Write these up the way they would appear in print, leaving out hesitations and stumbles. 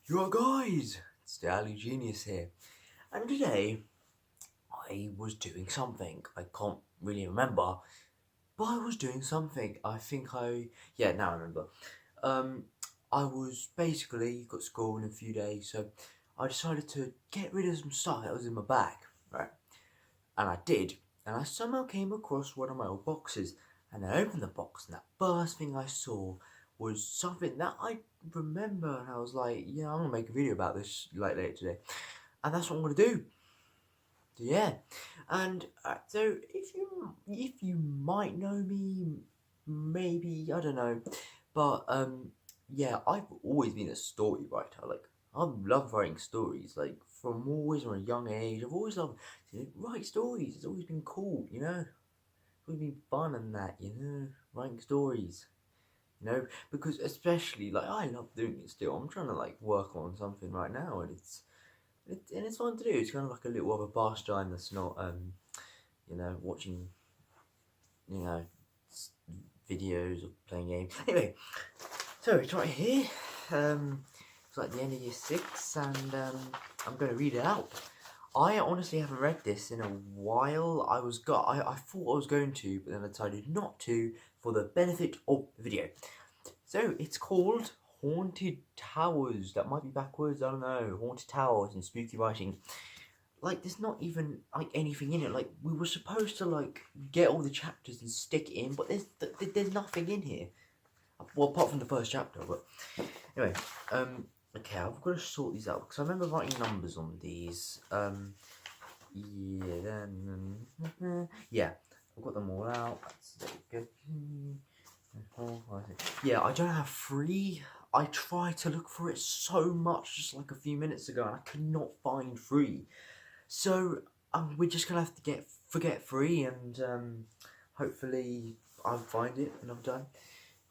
Yo guys, it's the Ali Genius here, and today I was doing something. I can't really remember, but I was doing something. Now I remember. Um, I was basically got school in a few days, so I decided to get rid of some stuff that was in my bag, right? And I did, and I somehow came across one of my old boxes, and I opened the box, and the first thing I saw was something that I remember, and I was like, yeah, I'm gonna make a video about this like later today, and that's what I'm gonna do. Yeah, and so if you might know me, maybe I don't know, but yeah, I've always been a story writer. Like I love writing stories. Like from always from a young age, I've always loved to write stories. It's always been cool, It's always been fun and that, writing stories. Because especially like I love doing it still. I'm trying to like work on something right now, and it's fun to do. It's kind of like a little other pastime that's not watching you know videos or playing games. Anyway, so it's right here. It's like the end of year 6, and I'm going to read it out. I honestly haven't read this in a while. I thought I was going to, but then I decided not to for the benefit of the video. So it's called Haunted Towers. That might be backwards. I don't know. Haunted Towers and spooky writing. Like there's not even like anything in it. Like we were supposed to like get all the chapters and stick it in, but there's nothing in here. Well, apart from the first chapter. But anyway, okay, I've got to sort these out because I remember writing numbers on these. Yeah, I've got them all out. That's good. Yeah, I don't have 3. I tried to look for it so much just like a few minutes ago, and I could not find 3. So we're just gonna have to forget 3, and hopefully I'll find it when I'm done.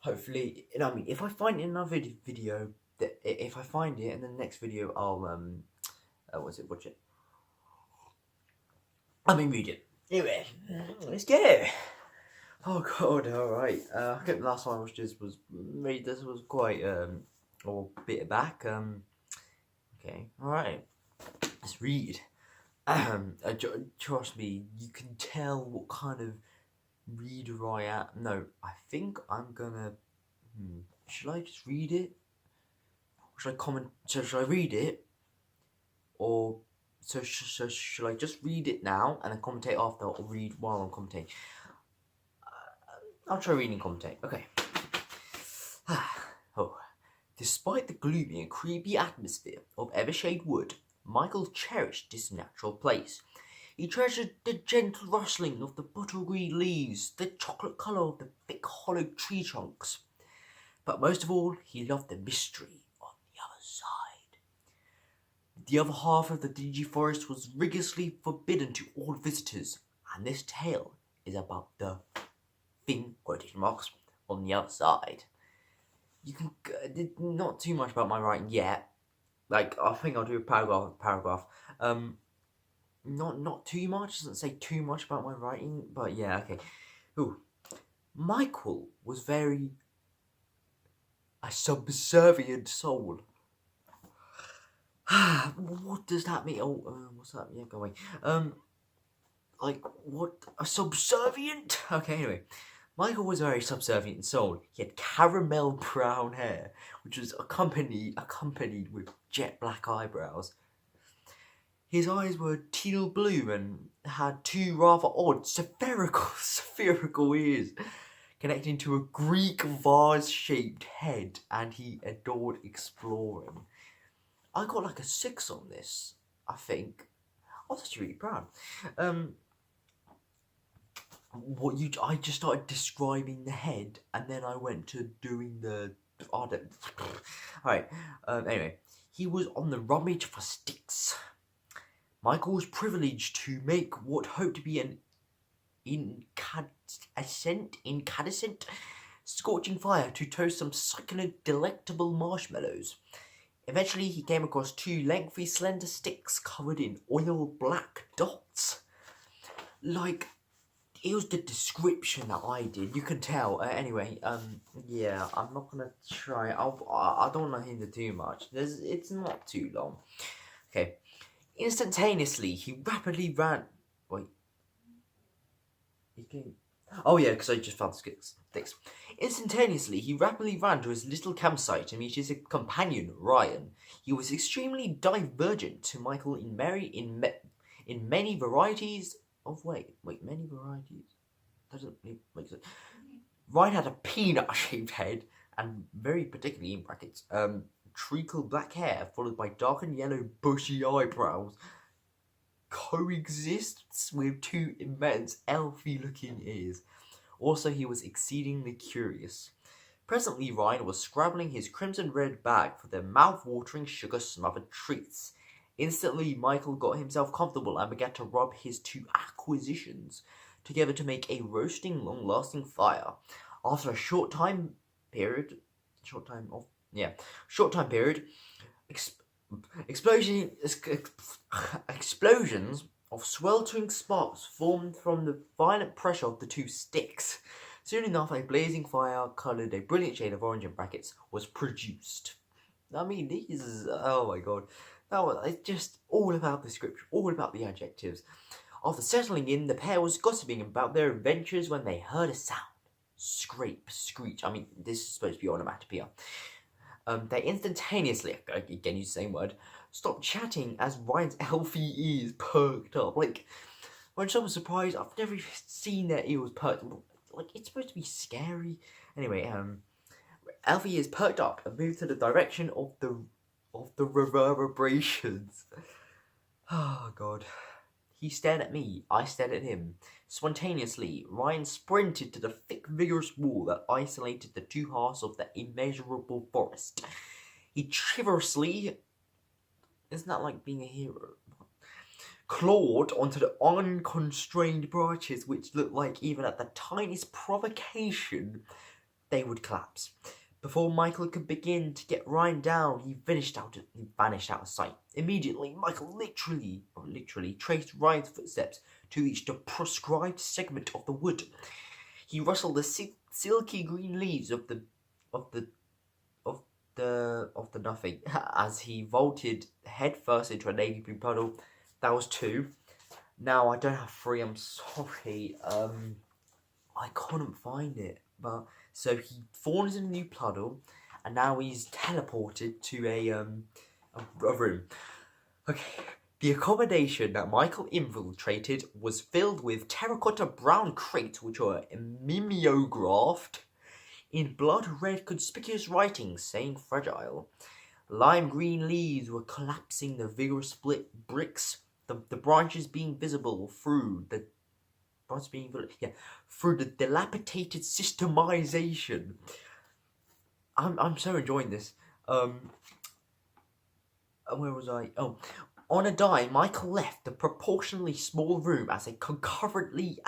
Hopefully, if I find it in another video, if I find it in the next video, I'll watch it. Read it. Anyway, let's go. Oh god, alright. I think the last time I watched this was quite a bit back. Okay, alright. Let's read. Trust me, you can tell what kind of reader I am. No, I think I'm gonna. Should I just read it? Should I comment? So should I read it, or should I just read it now and then commentate after, or read while I'm commentating? I'll try reading and commentate. Okay. Oh. Despite the gloomy and creepy atmosphere of Evershade Wood, Michael cherished this natural place. He treasured the gentle rustling of the buttergreen leaves, the chocolate colour of the thick hollow tree trunks. But most of all, he loved the mystery on the other side. The other half of the dingy forest was rigorously forbidden to all visitors, and this tale is about the thing, quotation marks, on the other side. You can not too much about my writing yet. Like I think I'll do a paragraph. Not too much. Doesn't say too much about my writing, but yeah, okay. Ooh, Michael was very a subservient soul. What does that mean? Oh, what's that? Yeah, go away. Like what? A subservient? Okay, anyway. Michael was a very subservient soul. He had caramel brown hair, which was accompanied with jet black eyebrows. His eyes were teal blue and had 2 rather odd spherical ears connecting to a Greek vase-shaped head, and he adored exploring. I got like a 6 on this, I think. I was actually really proud. I just started describing the head, and then I went to doing the. Alright. Anyway, he was on the rummage for sticks. Michael was privileged to make what hoped to be an incandescent scorching fire to toast some succulent, delectable marshmallows. Eventually, he came across 2 lengthy, slender sticks covered in oil black dots. Like, it was the description that I did. You can tell. Anyway, yeah, I'm not gonna try. I don't want to hinder too much. It's not too long. Okay. Instantaneously, he rapidly ran. Wait. He came. Oh yeah, because I just found the sticks. Instantaneously, he rapidly ran to his little campsite to meet his companion Ryan. He was extremely divergent to Michael in many varieties of many varieties. Doesn't make sense. Ryan had a peanut-shaped head and very particularly in brackets, treacle black hair followed by darkened yellow bushy eyebrows. Coexists with two immense elfy-looking ears. Also, he was exceedingly curious. Presently, Ryan was scrabbling his crimson-red bag for their mouth-watering, sugar-smothered treats. Instantly, Michael got himself comfortable and began to rub his two acquisitions together to make a roasting, long-lasting fire. After a short time period, explosions of sweltering sparks formed from the violent pressure of the two sticks. Soon enough, a blazing fire, coloured a brilliant shade of orange in brackets, was produced. I mean, oh my god. It's just all about the scripture, all about the adjectives. After settling in, the pair was gossiping about their adventures when they heard a sound. Scrape, screech. I mean, this is supposed to be onomatopoeia. They instantaneously, again use the same word, stopped chatting as Ryan's elfy ears perked up. Like, when someone's surprised, I've never seen their ears perked up. Like, it's supposed to be scary. Anyway, elfy ears perked up and moved to the direction of the reverberations. Oh, God. He stared at me, I stared at him. Spontaneously, Ryan sprinted to the thick, vigorous wall that isolated the two halves of the immeasurable forest. He chivalrously, isn't that like being a hero? Clawed onto the unconstrained branches, which looked like even at the tiniest provocation, they would collapse. Before Michael could begin to get Ryan down, he vanished out of sight. Immediately, Michael literally traced Ryan's footsteps to reach the prescribed segment of the wood. He rustled the silky green leaves of the nothing as he vaulted headfirst into a navy blue puddle. That was 2. Now I don't have 3. I'm sorry. I couldn't find it, but. So he falls in a new puddle, and now he's teleported to a room. Okay, the accommodation that Michael infiltrated was filled with terracotta brown crates which were mimeographed in blood red conspicuous writing saying fragile. Lime green leaves were collapsing the vigorous split bricks, the branches being visible through the dilapidated systemization. I'm so enjoying this. Where was I? Oh, on a dime, Michael left the proportionally small room as concurrently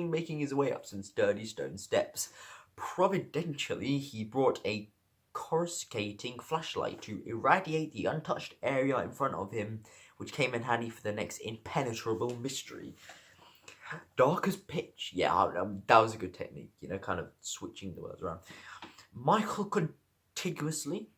making his way up some sturdy stone steps. Providentially, he brought a coruscating flashlight to irradiate the untouched area in front of him, which came in handy for the next impenetrable mystery. Dark as pitch. Yeah, that was a good technique, kind of switching the words around. Michael continuously,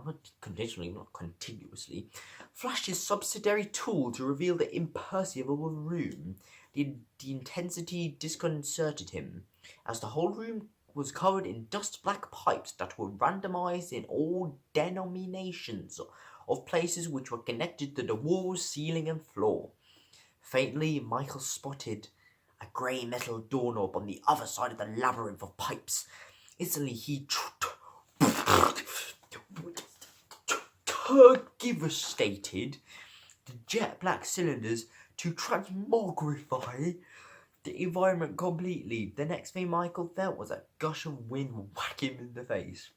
not contiguously, flashed his subsidiary tool to reveal the imperceivable room. The intensity disconcerted him, as the whole room was covered in dust-black pipes that were randomized in all denominations of places which were connected to the walls, ceiling, and floor. Faintly, Michael spotted a grey metal doorknob on the other side of the labyrinth of pipes. Instantly, he devastated the jet black cylinders to transmogrify the environment completely. The next thing Michael felt was a gush of wind whack him in the face.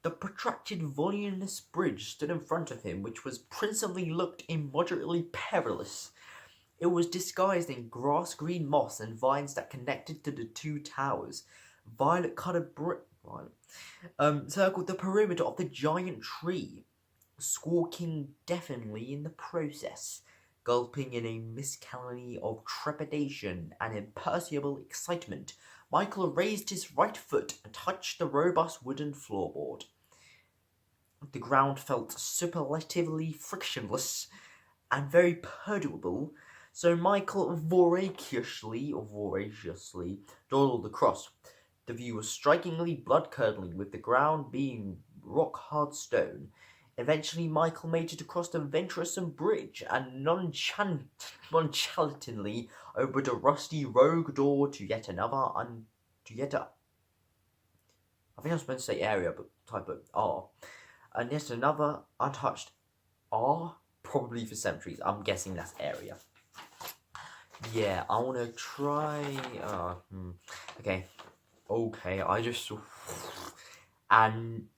The protracted, voluminous bridge stood in front of him, which was principally looked immoderately perilous. It was disguised in grass-green moss and vines that connected to the two towers. Violet-coloured circled the perimeter of the giant tree, squawking deafeningly in the process. Gulping in a miscellany of trepidation and imperceptible excitement, Michael raised his right foot and touched the robust wooden floorboard. The ground felt superlatively frictionless and very perdurable, so Michael voraciously dawdled across. The view was strikingly blood-curdling, with the ground being rock-hard stone. Eventually, Michael made it across the venturesome bridge and nonchalantly opened a rusty rogue door to yet another I think I was supposed to say area, but type of R. And yet another untouched R, probably for centuries. I'm guessing that's area. Yeah, I want to try. Okay, I just saw an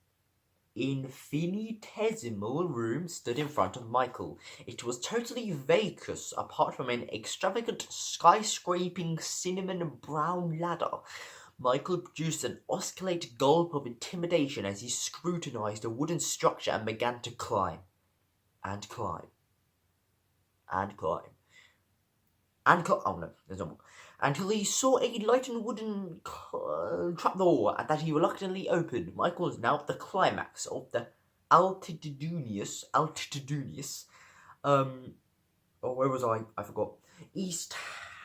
infinitesimal room stood in front of Michael. It was totally vacuous, apart from an extravagant, skyscraping cinnamon brown ladder. Michael produced an oscillate gulp of intimidation as he scrutinized the wooden structure and began to climb. And climb. And climb. And climb. Oh no, there's no more. Until he saw a lightened wooden trapdoor that he reluctantly opened. Michael was now at the climax of the altitudinous, where was I? I forgot. East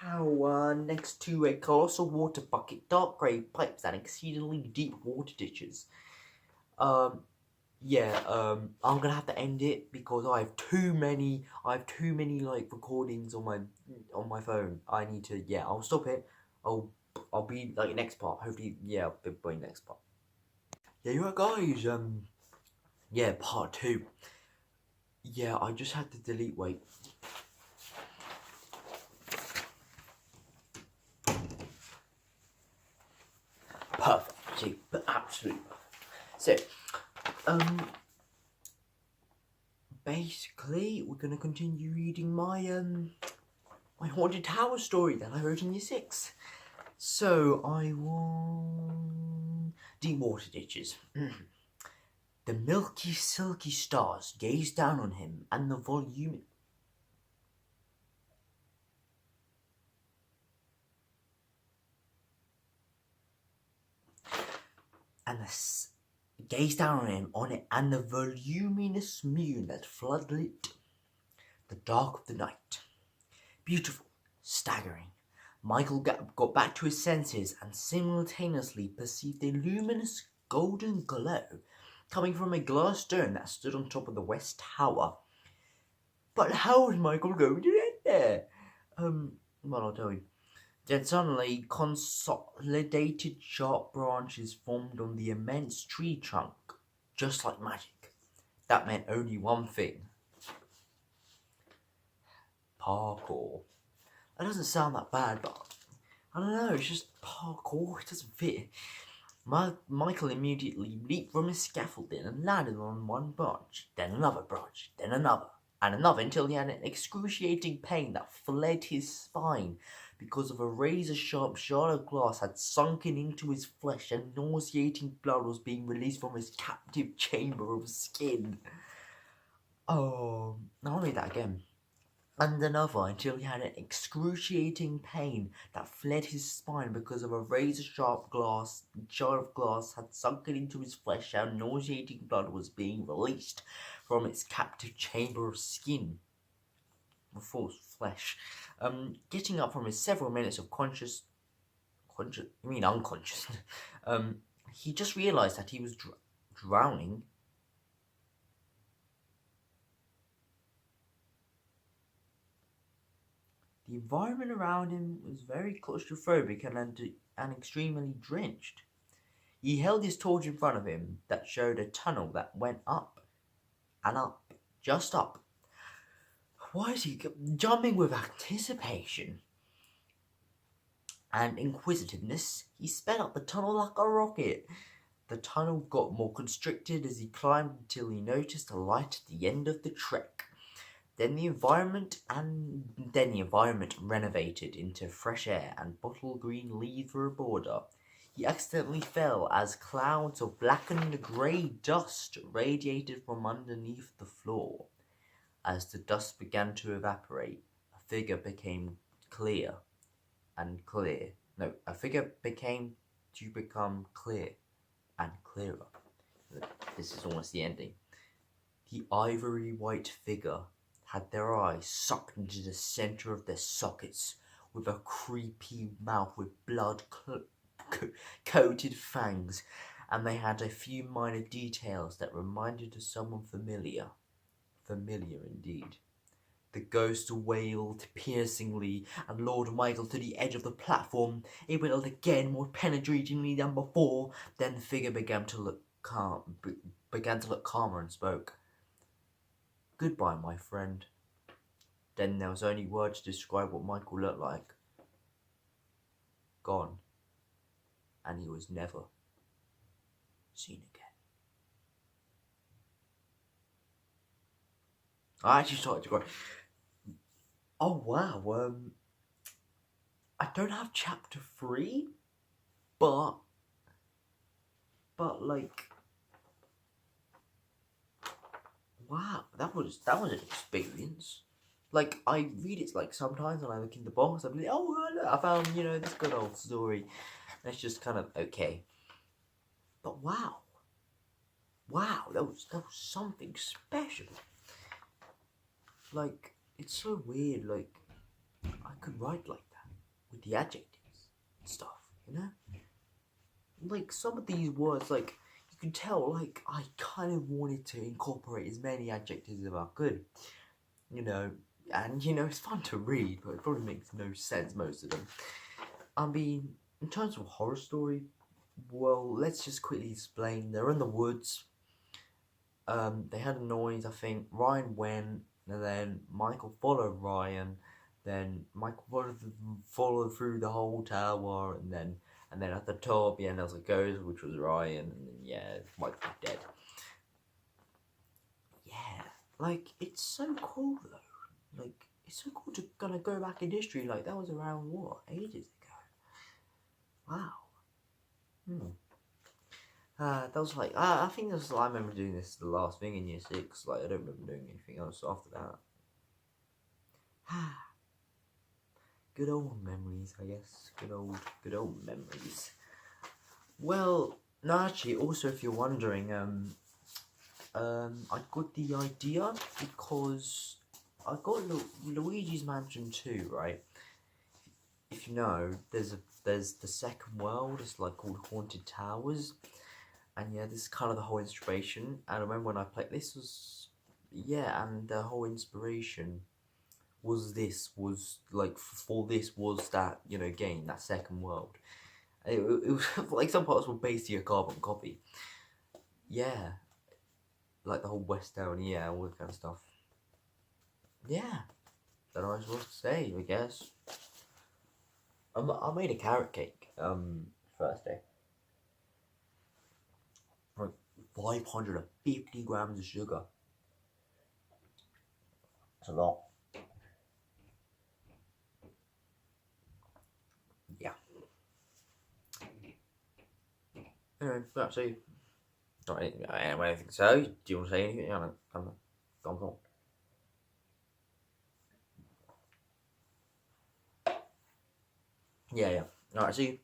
Tower, next to a colossal water bucket, dark grey pipes, and exceedingly deep water ditches. I'm gonna have to end it because I have too many like recordings on my phone. I need to, I'll stop it. I'll be like next part. Hopefully, I'll be next part. Yeah, you right, guys. Part 2. Yeah, I just had to delete. Wait. Perfect. Absolutely. So, basically, we're gonna continue reading my haunted tower story that I wrote in year 6. So I want deep water ditches. The milky, silky stars gazed down on him, and the volume. Gazed down on him and the voluminous moon that floodlit the dark of the night. Beautiful, staggering. Michael got back to his senses and simultaneously perceived a luminous golden glow coming from a glass dome that stood on top of the west tower. But how was Michael going to get there? Well, I'll tell you. Then suddenly, consolidated sharp branches formed on the immense tree trunk, just like magic. That meant only one thing. Parkour. That doesn't sound that bad, but I don't know, it's just parkour, it doesn't fit. Michael immediately leaped from his scaffolding and landed on one branch, then another branch, then another, and another, until he had an excruciating pain that fled his spine because of a razor-sharp shard of glass had sunken into his flesh and nauseating blood was being released from his captive chamber of skin. Oh, I'll read that again. And another, until he had an excruciating pain that fled his spine because of a razor-sharp shard of glass had sunken into his flesh and nauseating blood was being released from its captive chamber of skin. False flesh. Getting up from his several minutes of unconscious, he just realized that he was drowning. The environment around him was very claustrophobic and extremely drenched. He held his torch in front of him that showed a tunnel that went up and up, just up. Why is he jumping with anticipation and inquisitiveness? He sped up the tunnel like a rocket. The tunnel got more constricted as he climbed until he noticed a light at the end of the trek. Then the environment renovated into fresh air and bottle green leaves were a border. He accidentally fell as clouds of blackened grey dust radiated from underneath the floor. As the dust began to evaporate, a figure became clear and clear. No, a figure became to become clear and clearer. This is almost the ending. The ivory white figure had their eyes sucked into the center of their sockets with a creepy mouth with blood coated fangs, and they had a few minor details that reminded of someone familiar. Familiar indeed. The ghost wailed piercingly, and Lord Michael to the edge of the platform. It wailed again, more penetratingly than before. Then the figure began to look calmer and spoke. "Goodbye, my friend." Then there was only words to describe what Michael looked like. Gone. And he was never seen again. I actually started to cry. Oh wow, I don't have chapter 3, but like, wow, that was an experience. Like, I read it like sometimes when I look in the box, I'm like, oh look, I found, this good old story. And it's just kind of okay. But wow, that was something special. Like, it's so weird, like, I could write like that, with the adjectives and stuff, Like, some of these words, like, you can tell, like, I kind of wanted to incorporate as many adjectives as I could, and, it's fun to read, but it probably makes no sense, most of them. I mean, in terms of horror story, well, let's just quickly explain. They're in the woods. They had a noise, I think. Ryan went, and then Michael followed Ryan. Then Michael followed through the whole tower, and then at the top, there was a ghost, which was Ryan, and then Michael was dead. Yeah, like, it's so cool though. Like, it's so cool to kind of go back in history. Like, that was around what, ages ago? Wow. That was like, I think I remember doing this the last thing in year 6. Like, I don't remember doing anything else after that. Good old memories, I guess. Good old memories. Well, no, actually, also, if you're wondering, I got the idea because I got Luigi's Mansion 2, right? If you know, there's the second world. It's like called Haunted Towers. And this is kind of the whole inspiration. And I remember when I played, this was, and the whole inspiration was for this was that, game, that second world. It was like some parts were basically a carbon copy. Yeah. Like the whole West Town, all that kind of stuff. Yeah. Don't know what I'm supposed to say, I guess. I made a carrot cake, first day. 550 grams of sugar. That's a lot. Yeah. Anyway, that's it. Not anything to say. Do you want to say anything? Come on. Yeah. Alright, see you.